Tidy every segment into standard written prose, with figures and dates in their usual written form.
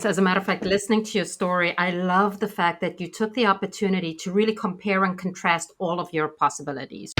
As a matter of fact, listening to your story, I love the fact that you took the opportunity to really compare and contrast all of your possibilities.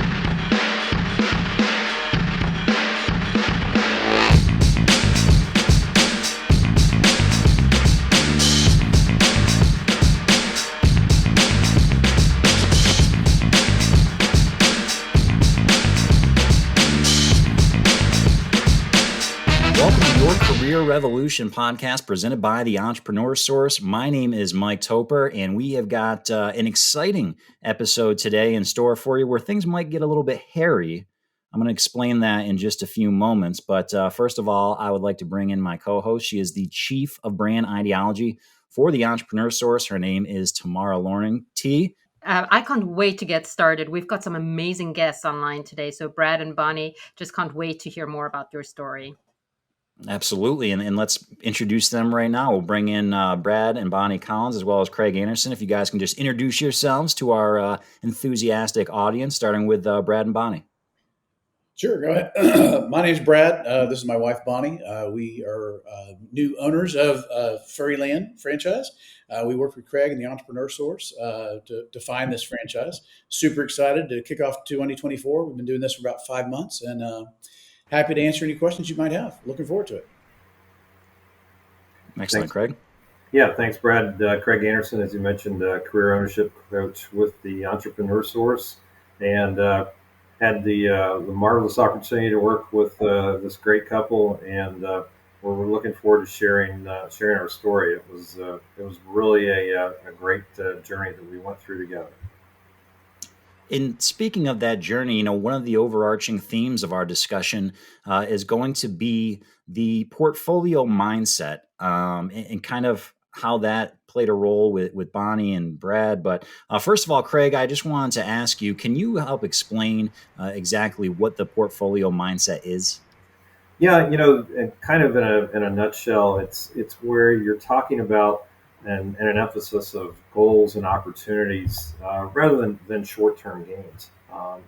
Welcome to your Career Revolution podcast presented by the Entrepreneur Source. My name is Mike Toper, and we have got an exciting episode today in store for you where things might get a little bit hairy. I'm going to explain that in just a few moments. But first of all, I would like to bring in my co-host. She is the Chief of Brand Ideology for the Entrepreneur Source. Her name is Tamara Loring. T. I can't wait to get started. We've got some amazing guests online today. So, Brad and Bonnie, just can't wait to hear more about your story. Absolutely. And let's introduce them right now. We'll bring in Brad and Bonnie Collins, as well as Craig Anderson. If you guys can just introduce yourselves to our enthusiastic audience, starting with Brad and Bonnie. Sure, go ahead. My name's Brad. This is my wife, Bonnie. We are new owners of Furry Land franchise. We work with Craig and the Entrepreneur Source to find this franchise. Super excited to kick off 2024. We've been doing this for about 5 months, and happy to answer any questions you might have. Looking forward to it. Excellent, Thanks. Craig. Yeah, thanks, Brad. Craig Anderson, as you mentioned, career ownership coach with the Entrepreneur Source, and had the marvelous opportunity to work with this great couple, and we're looking forward to sharing our story. It was really a great journey that we went through together. In speaking of that journey, one of the overarching themes of our discussion is going to be the portfolio mindset and kind of how that played a role with Bonnie and Brad. But first of all, Craig, I just wanted to ask you, can you help explain exactly what the portfolio mindset is? Yeah, kind of in a nutshell, it's where you're talking about and an emphasis of goals and opportunities rather than short-term gains.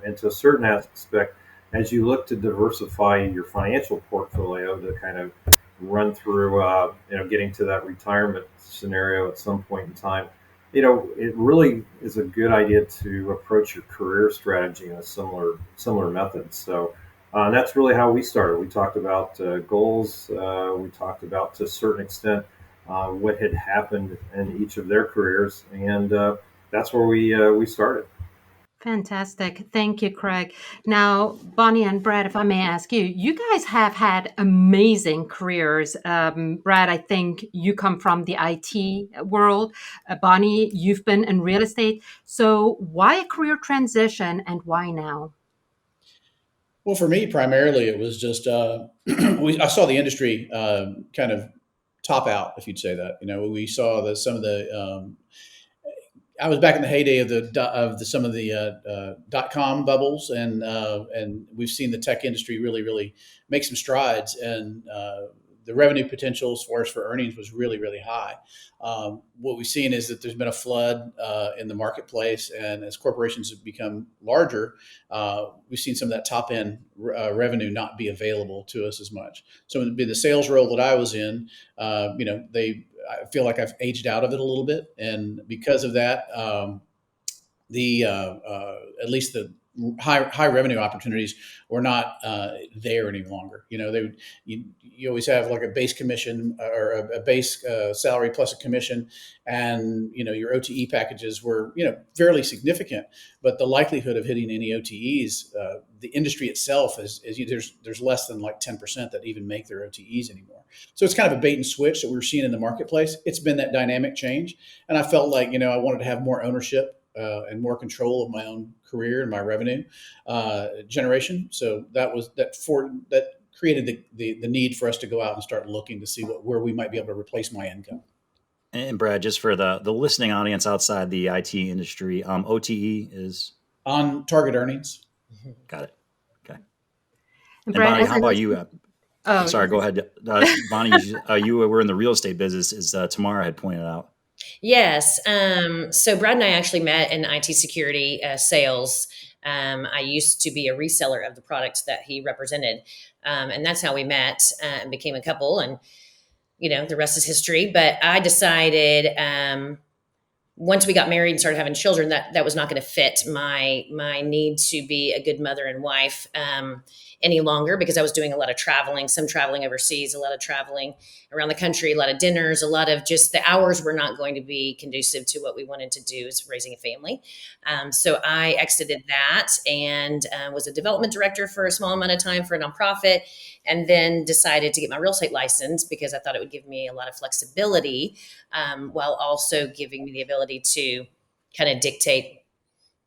And to a certain aspect, as you look to diversify your financial portfolio to kind of run through, getting to that retirement scenario at some point in time, it really is a good idea to approach your career strategy in a similar method. So that's really how we started. We talked about goals. We talked about, to a certain extent, what had happened in each of their careers, and that's where we started. Fantastic. Thank you, Craig. Now, Bonnie and Brad, if I may ask you, you guys have had amazing careers. Brad, I think you come from the IT world. Bonnie, you've been in real estate. So why a career transition and why now? Well, for me, primarily, it was just I saw the industry kind of top out, if you'd say that. We saw that some of the I was back in the heyday of some of the .com bubbles, and we've seen the tech industry really make some strides, and the revenue potential as far as for earnings was really high. What we've seen is that there's been a flood in the marketplace, and as corporations have become larger, we've seen some of that top end revenue not be available to us as much. So in the sales role that I was in, I feel like I've aged out of it a little bit, and because of that, at least the high revenue opportunities were not there any longer. You always have like a base commission or a base salary plus a commission, and your OTE packages were fairly significant, but the likelihood of hitting any OTEs, the industry itself there's less than like 10% that even make their OTEs anymore. So it's kind of a bait and switch that we were seeing in the marketplace. It's been that dynamic change, and I felt like I wanted to have more ownership and more control of my own career and my revenue generation. So that created the need for us to go out and start looking to see where we might be able to replace my income. And Brad, just for the listening audience outside the IT industry, OTE is? On target earnings. Got it. Okay. And Bonnie, Brad, how about you? Sorry, go ahead. Bonnie, you were in the real estate business, as Tamara had pointed out. Yes. So Brad and I actually met in IT security sales. I used to be a reseller of the products that he represented. And that's how we met and became a couple. And the rest is history. But I decided, once we got married and started having children, that was not going to fit my need to be a good mother and wife any longer, because I was doing a lot of traveling, some traveling overseas, a lot of traveling around the country, a lot of dinners, a lot of just the hours were not going to be conducive to what we wanted to do, is raising a family. So I exited that and was a development director for a small amount of time for a nonprofit, and then decided to get my real estate license because I thought it would give me a lot of flexibility, while also giving me the ability to kind of dictate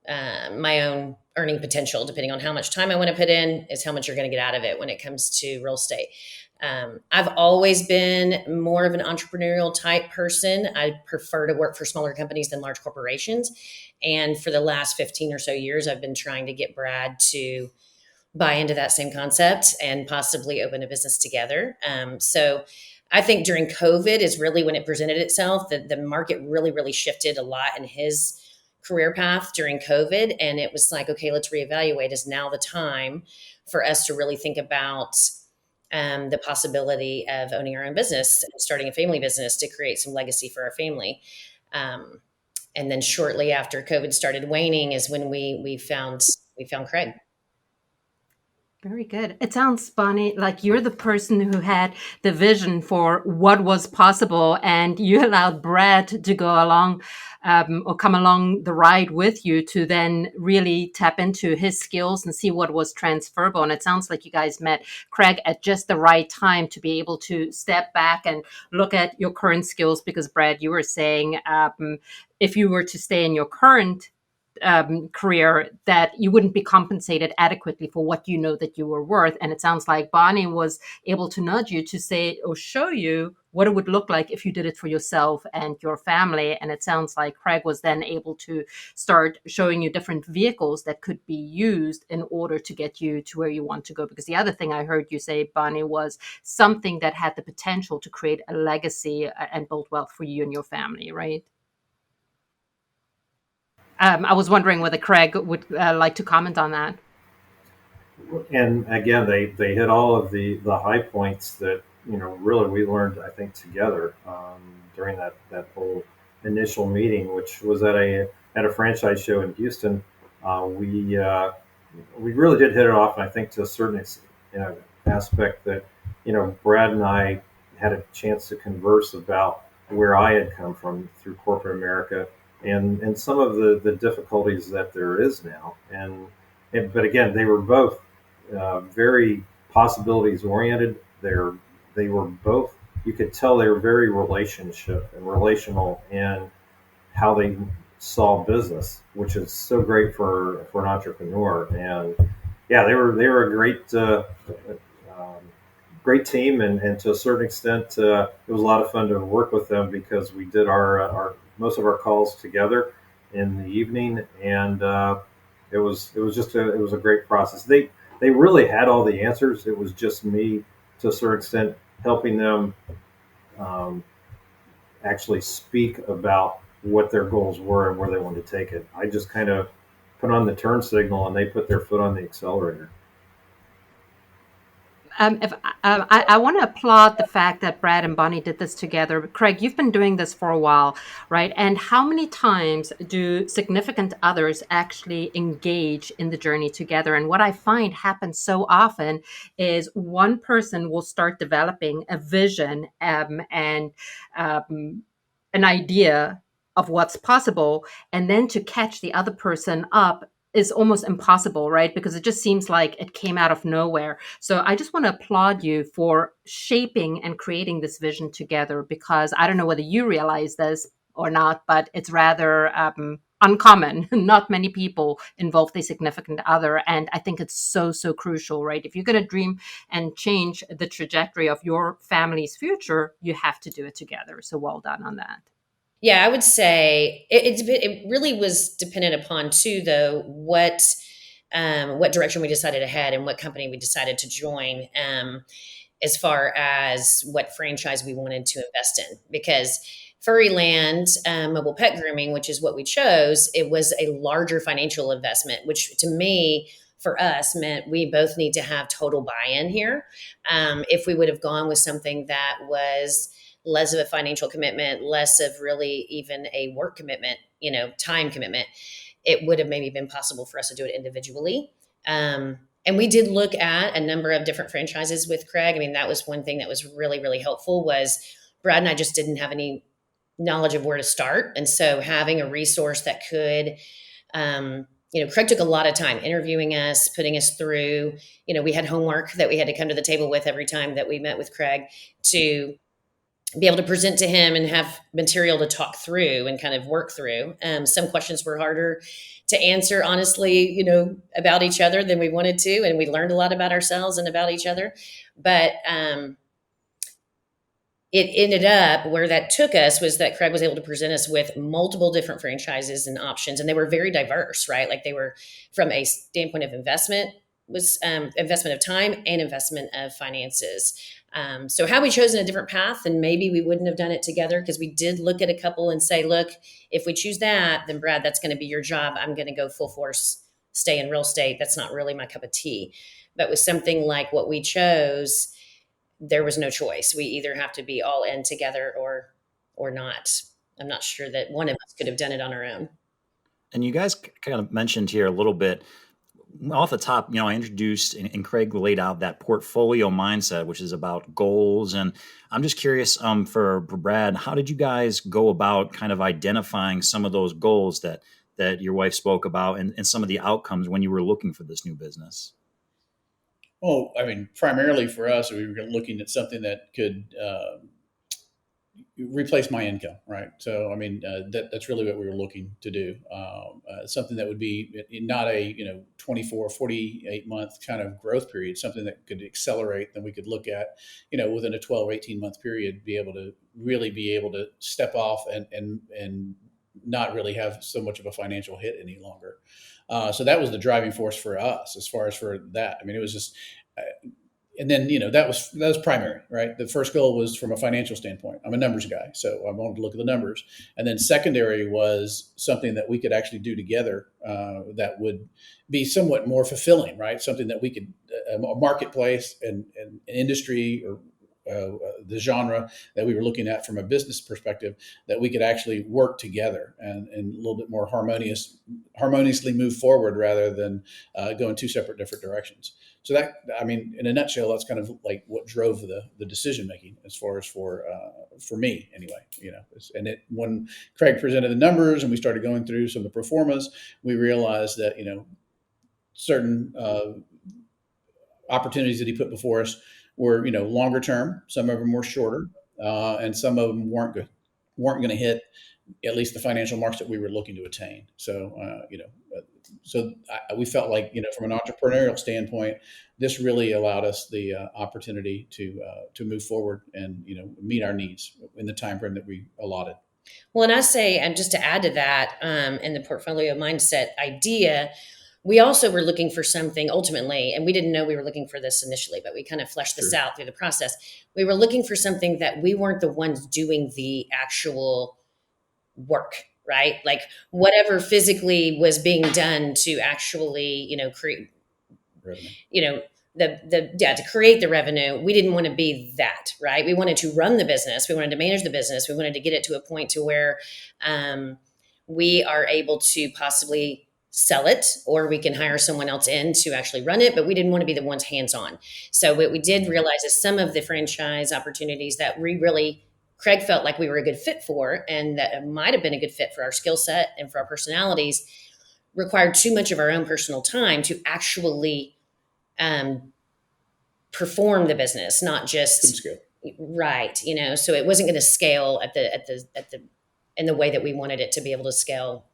my own earning potential. Depending on how much time I want to put in is how much you're going to get out of it when it comes to real estate. I've always been more of an entrepreneurial type person. I prefer to work for smaller companies than large corporations. And for the last 15 or so years, I've been trying to get Brad to buy into that same concept and possibly open a business together. So I think during COVID is really when it presented itself. The market really, really shifted a lot in his career path during COVID. And it was like, okay, let's reevaluate. Is now the time for us to really think about the possibility of owning our own business and starting a family business to create some legacy for our family. And then shortly after COVID started waning is when we found Craig. Very good. It sounds, Bonnie, like you're the person who had the vision for what was possible, and you allowed Brad to go along or come along the ride with you to then really tap into his skills and see what was transferable. And it sounds like you guys met Craig at just the right time to be able to step back and look at your current skills. Because, Brad, you were saying if you were to stay in your current career, that you wouldn't be compensated adequately for what you know that you were worth. And it sounds like Bonnie was able to nudge you to say or show you what it would look like if you did it for yourself and your family. And it sounds like Craig was then able to start showing you different vehicles that could be used in order to get you to where you want to go. Because the other thing I heard you say, Bonnie, was something that had the potential to create a legacy and build wealth for you and your family, right? I was wondering whether Craig would like to comment on that. And again, they hit all of the high points that really we learned, I think, together during that whole initial meeting, which was at a franchise show in Houston. We really did hit it off, and I think to a certain aspect that Brad and I had a chance to converse about where I had come from through corporate America and some of the difficulties that there is now. But again, they were both very possibilities oriented. They were both, you could tell they were very relationship and relational in how they saw business, which is so great for an entrepreneur. And yeah, they were a great team, and to a certain extent, it was a lot of fun to work with them because we did our most of our calls together in the evening, and it was a great process. They really had all the answers. It was just me, to a certain extent, helping them actually speak about what their goals were and where they wanted to take it. I just kind of put on the turn signal, and they put their foot on the accelerator. If I want to applaud the fact that Brad and Bonnie did this together. Craig, you've been doing this for a while, right? And how many times do significant others actually engage in the journey together? And what I find happens so often is one person will start developing a vision and an idea of what's possible, and then to catch the other person up is almost impossible, right? Because it just seems like it came out of nowhere. So I just want to applaud you for shaping and creating this vision together, because I don't know whether you realize this or not, but it's rather uncommon. Not many people involve their significant other. And I think it's so, so crucial, right? If you're going to dream and change the trajectory of your family's future, you have to do it together. So well done on that. Yeah, I would say it really was dependent upon too, though, what direction we decided to head and what company we decided to join, as far as what franchise we wanted to invest in. Because Furry Land, mobile pet grooming, which is what we chose, it was a larger financial investment, which to me, for us, meant we both need to have total buy-in here. If we would have gone with something that was less of a financial commitment, less of really even a work commitment, time commitment, it would have maybe been possible for us to do it individually. And we did look at a number of different franchises with Craig. I mean, that was one thing that was really, really helpful was Brad and I just didn't have any knowledge of where to start. And so having a resource that could, Craig took a lot of time interviewing us, putting us through, we had homework that we had to come to the table with every time that we met with Craig to be able to present to him and have material to talk through and kind of work through. Some questions were harder to answer, honestly, about each other than we wanted to. And we learned a lot about ourselves and about each other. But it ended up where that took us was that Craig was able to present us with multiple different franchises and options. And they were very diverse, right? Like they were from a standpoint of investment, was investment of time and investment of finances. So had we chosen a different path, then maybe we wouldn't have done it together, because we did look at a couple and say, look, if we choose that, then Brad, that's going to be your job. I'm going to go full force, stay in real estate. That's not really my cup of tea. But with something like what we chose, there was no choice. We either have to be all in together or not. I'm not sure that one of us could have done it on our own. And you guys kind of mentioned here a little bit off the top, I introduced and Craig laid out that portfolio mindset, which is about goals. And I'm just curious, for Brad, how did you guys go about kind of identifying some of those goals that your wife spoke about and some of the outcomes when you were looking for this new business? Well, I mean, primarily for us, we were looking at something that could replace my income, right? So, I mean, that's really what we were looking to do. Something that would be not a 24, 48 month kind of growth period, something that could accelerate. Then we could look at, within a 12, 18 month period, be able to step off and not really have so much of a financial hit any longer. So that was the driving force for us as far as for that. I mean, it was just, and then, that was primary, right? The first goal was from a financial standpoint. I'm a numbers guy, so I wanted to look at the numbers. And then secondary was something that we could actually do together that would be somewhat more fulfilling, right? Something that we could, a marketplace and an industry or the genre that we were looking at from a business perspective, that we could actually work together and a little bit more harmoniously move forward rather than go in two separate different directions. So that, I mean, in a nutshell, that's kind of like what drove the decision making as far as for me anyway. And when Craig presented the numbers and we started going through some of the pro formas, we realized that certain opportunities that he put before us were longer term. Some of them were shorter, and some of them weren't going to hit at least the financial marks that we were looking to attain. So we felt like from an entrepreneurial standpoint, this really allowed us the opportunity to move forward and meet our needs in the time frame that we allotted. Well, and I say, and just to add to that, in the portfolio mindset idea, we also were looking for something ultimately, and we didn't know we were looking for this initially, but we kind of fleshed this out through the process. We were looking for something that we weren't the ones doing the actual work, right? Like whatever physically was being done to actually, create, revenue. To create the revenue, we didn't want to be that, right? We wanted to run the business. We wanted to manage the business. We wanted to get it to a point to where we are able to possibly sell it, or we can hire someone else in to actually run it, but we didn't want to be the ones hands-on. So what we did realize is some of the franchise opportunities that Craig felt like we were a good fit for, and that might have been a good fit for our skill set and for our personalities, required too much of our own personal time to actually perform the business, not just right. So it wasn't going to scale at the in the way that we wanted it to be able to scale.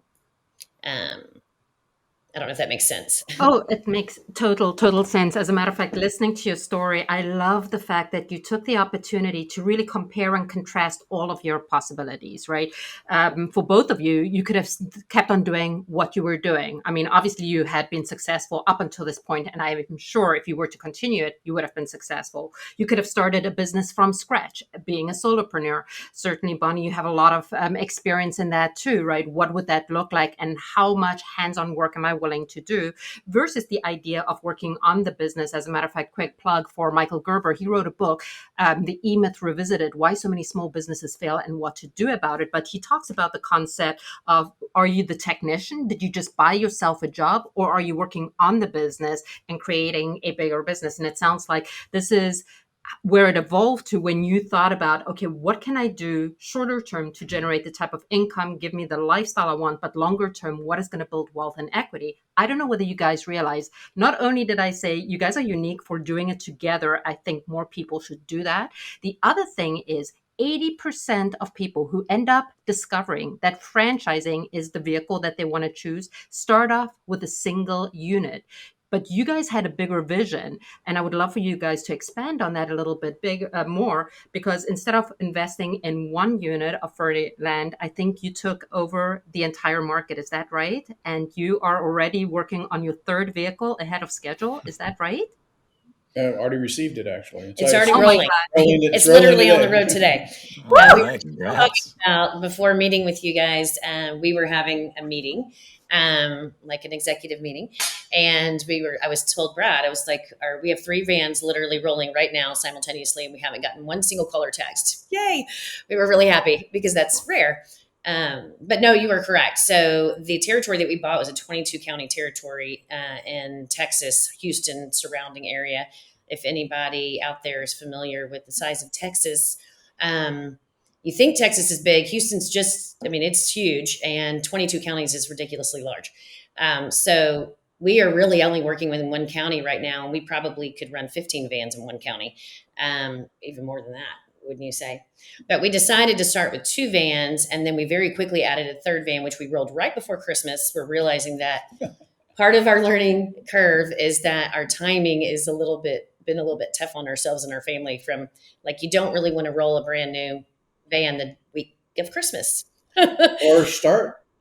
I don't know if that makes sense. Oh, it makes total sense. As a matter of fact, listening to your story, I love the fact that you took the opportunity to really compare and contrast all of your possibilities, right? For both of you, you could have kept on doing what you were doing. I mean, obviously you had been successful up until this point, and I'm sure if you were to continue it, you would have been successful. You could have started a business from scratch, being a solopreneur. Certainly, Bonnie, you have a lot of experience in that too, right? What would that look like, and how much hands-on work am I willing to do, versus the idea of working on the business. As a matter of fact, quick plug for Michael Gerber. He wrote a book, The E-Myth Revisited, Why So Many Small Businesses Fail and What to Do About It. But he talks about the concept of, are you the technician? Did you just buy yourself a job, or are you working on the business and creating a bigger business? And it sounds like this is where it evolved to when you thought about, okay, what can I do shorter term to generate the type of income, give me the lifestyle I want, but longer term, what is going to build wealth and equity? I don't know whether you guys realize, not only did I say you guys are unique for doing it together, I think more people should do that. The other thing is 80% of people who end up discovering that franchising is the vehicle that they want to choose start off with a single unit. But you guys had a bigger vision, and I would love for you guys to expand on that a little bit more, because instead of investing in one unit of Furry Land, I think you took over the entire market. Is that right? And you are already working on your third vehicle ahead of schedule. Is that right? Already received it, actually. It's already Oh my rolling. God. It's literally on the road today. All We right, were congrats. talking about, before meeting with you guys, we were having a meeting, like an executive meeting, and I was told, Brad, I was like, we have 3 vans literally rolling right now simultaneously, and we haven't gotten one single caller text. Yay! We were really happy because that's rare. But no, you were correct. So the territory that we bought was a 22 county territory in Texas, Houston surrounding area. If anybody out there is familiar with the size of Texas, you think Texas is big. Houston's it's huge, and 22 counties is ridiculously large. So we are really only working within one county right now, and we probably could run 15 vans in one county, even more than that, wouldn't you say? But we decided to start with 2 vans, and then we very quickly added a third van, which we rolled right before Christmas. We're realizing that part of our learning curve is that our timing is been a little bit tough on ourselves and our family, from like, you don't really want to roll a brand new van the week of Christmas. Or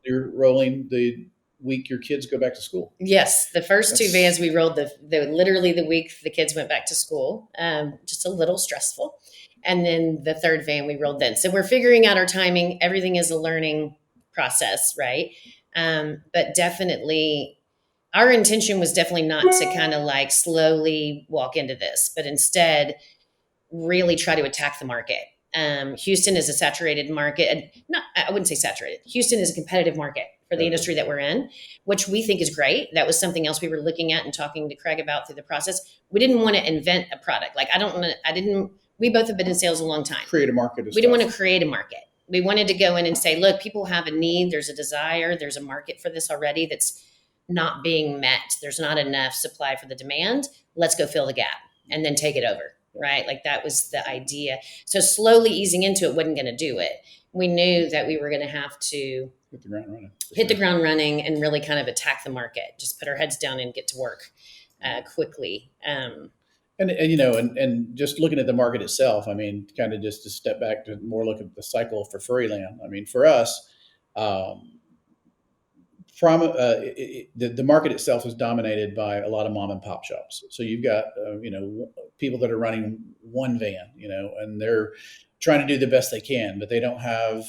you're rolling the week your kids go back to school. Yes, the first 2 vans we rolled literally the week the kids went back to school. Just a little stressful. And then the third van we rolled then. So we're figuring out our timing. Everything is a learning process, right? But definitely, our intention was definitely not to kind of like slowly walk into this, but instead really try to attack the market. Houston is a saturated market, and I wouldn't say saturated. Houston is a competitive market for the industry that we're in, which we think is great. That was something else we were looking at and talking to Craig about through the process. We didn't want to invent a product. Like, we both have been in sales a long time. Create a market. We didn't want to create a market. We wanted to go in and say, look, people have a need. There's a desire. There's a market for this already that's not being met. There's not enough supply for the demand. Let's go fill the gap and then take it over, right? Like, that was the idea. So slowly easing into it wasn't going to do it. We knew that we were going to have to hit the ground running and really kind of attack the market, just put our heads down and get to work quickly. And just looking at the market itself, I mean, kind of just to step back to more look at the cycle for Furry Land. I mean, for us, the market itself is dominated by a lot of mom and pop shops. So you've got people that are running one van, and they're trying to do the best they can, but they don't have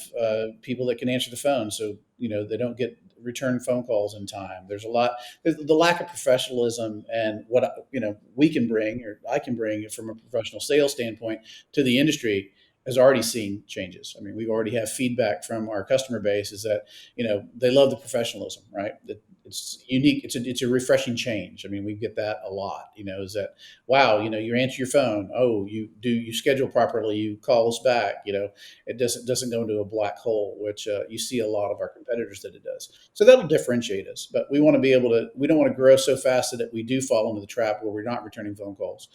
people that can answer the phone. So they don't get return phone calls in time. There's the lack of professionalism, and what we can bring, or I can bring from a professional sales standpoint to the industry, has already seen changes. I mean, we already have feedback from our customer base is that they love the professionalism, right? It's unique. It's a refreshing change. I mean, we get that a lot. Is that, wow? You answer your phone. Oh, you schedule properly. You call us back. It doesn't go into a black hole, which you see a lot of our competitors that it does. So that'll differentiate us. But we want to be able to. We don't want to grow so fast that we do fall into the trap where we're not returning phone calls,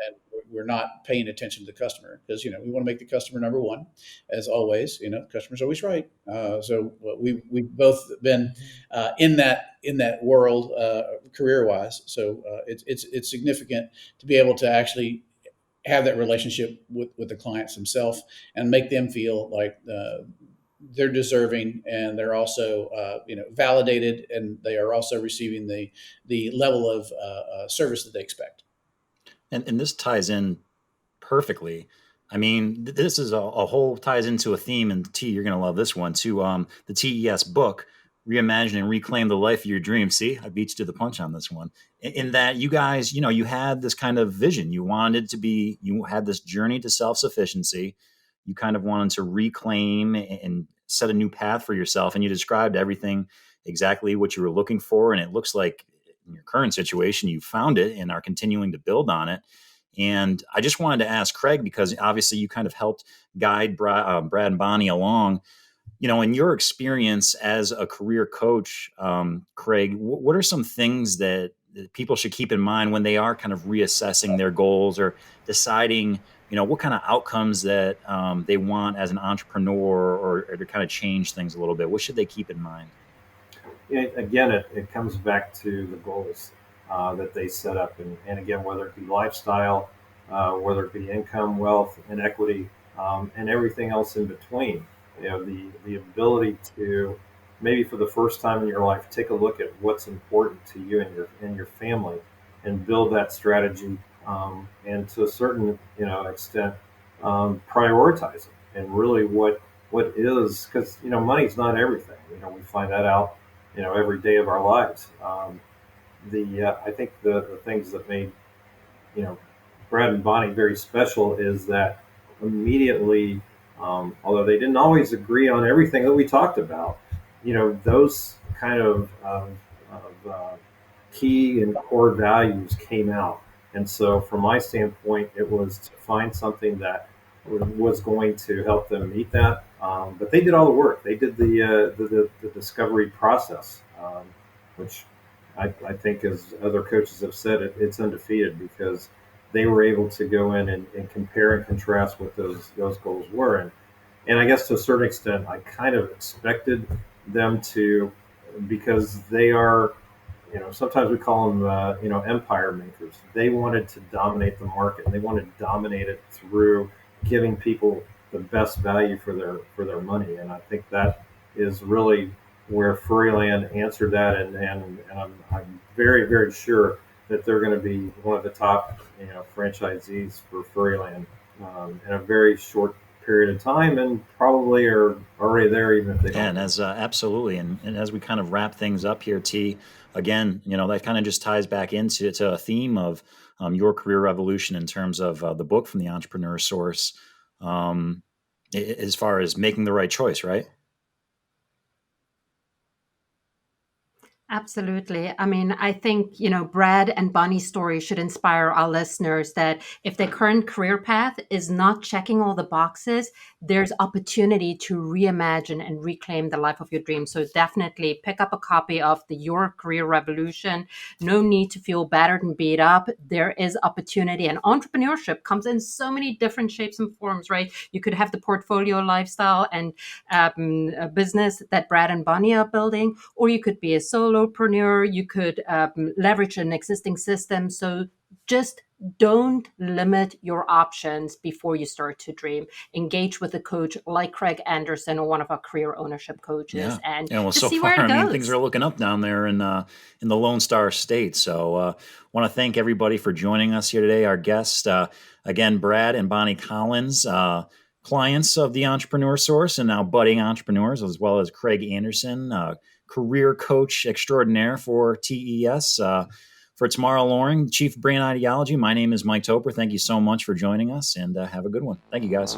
and we're not paying attention to the customer, because we want to make the customer number one, as always. The customer's always right. So we've both been in that world career wise. So it's significant to be able to actually have that relationship with the clients themselves and make them feel like they're deserving, and they're also validated, and they are also receiving the level of service that they expect. And this ties in perfectly. I mean, this is a whole ties into a theme, and T, you're going to love this one too. The TES book, reimagine and reclaim the life of your dreams. See, I beat you to the punch on this one. In that you guys, you had this kind of vision. You had this journey to self-sufficiency. You kind of wanted to reclaim and set a new path for yourself. And you described everything exactly what you were looking for. And it looks like in your current situation, you found it and are continuing to build on it. And I just wanted to ask Craig, because obviously you kind of helped guide Brad and Bonnie along. In your experience as a career coach, Craig, what are some things that people should keep in mind when they are kind of reassessing their goals or deciding, what kind of outcomes that they want as an entrepreneur, or to kind of change things a little bit? What should they keep in mind? Again, it comes back to the goals that they set up. And again, whether it be lifestyle, whether it be income, wealth, and equity, and everything else in between. The ability to maybe for the first time in your life take a look at what's important to you and your family, and build that strategy, and to a certain extent, prioritize it, and really what is, because money's not everything. We find that out every day of our lives. I think the things that made Brad and Bonnie very special is that immediately, although they didn't always agree on everything that we talked about, those kind of key and core values came out. And so, from my standpoint, it was to find something that was going to help them meet that. But they did all the work. They did the discovery process, which I think, as other coaches have said, it's undefeated, because they were able to go in and compare and contrast what those goals were. And I guess to a certain extent, I kind of expected them to, because they are, sometimes we call them, empire makers. They wanted to dominate the market, and they wanted to dominate it through giving people the best value for their money. And I think that is really where Furry Land answered that. And I'm very, very sure that they're going to be one of the top, franchisees for Furry Land in a very short period of time, and probably are already there, even if they don't. And as absolutely, and as we kind of wrap things up here, T, again, that kind of just ties back into a theme of your career revolution in terms of the book from the Entrepreneur Source, as far as making the right choice, right? Absolutely. I mean, I think, Brad and Bonnie's story should inspire our listeners that if their current career path is not checking all the boxes, there's opportunity to reimagine and reclaim the life of your dreams. So definitely pick up a copy of Your Career Revolution. No need to feel battered and beat up. There is opportunity, and entrepreneurship comes in so many different shapes and forms, right? You could have the portfolio lifestyle and a business that Brad and Bonnie are building, or you could be a solopreneur. You could leverage an existing system. So just don't limit your options before you start to dream. Engage with a coach like Craig Anderson, or one of our career ownership coaches, and well, just so see far, where it goes. things are looking up down there in the Lone Star State. So want to thank everybody for joining us here today. Our guest, again, Brad and Bonnie Collins, clients of the Entrepreneur Source and now budding entrepreneurs, as well as Craig Anderson, career coach extraordinaire for TES. For Tamara Loring, Chief Brain Ideology, my name is Mike Toper. Thank you so much for joining us, and have a good one. Thank you, guys.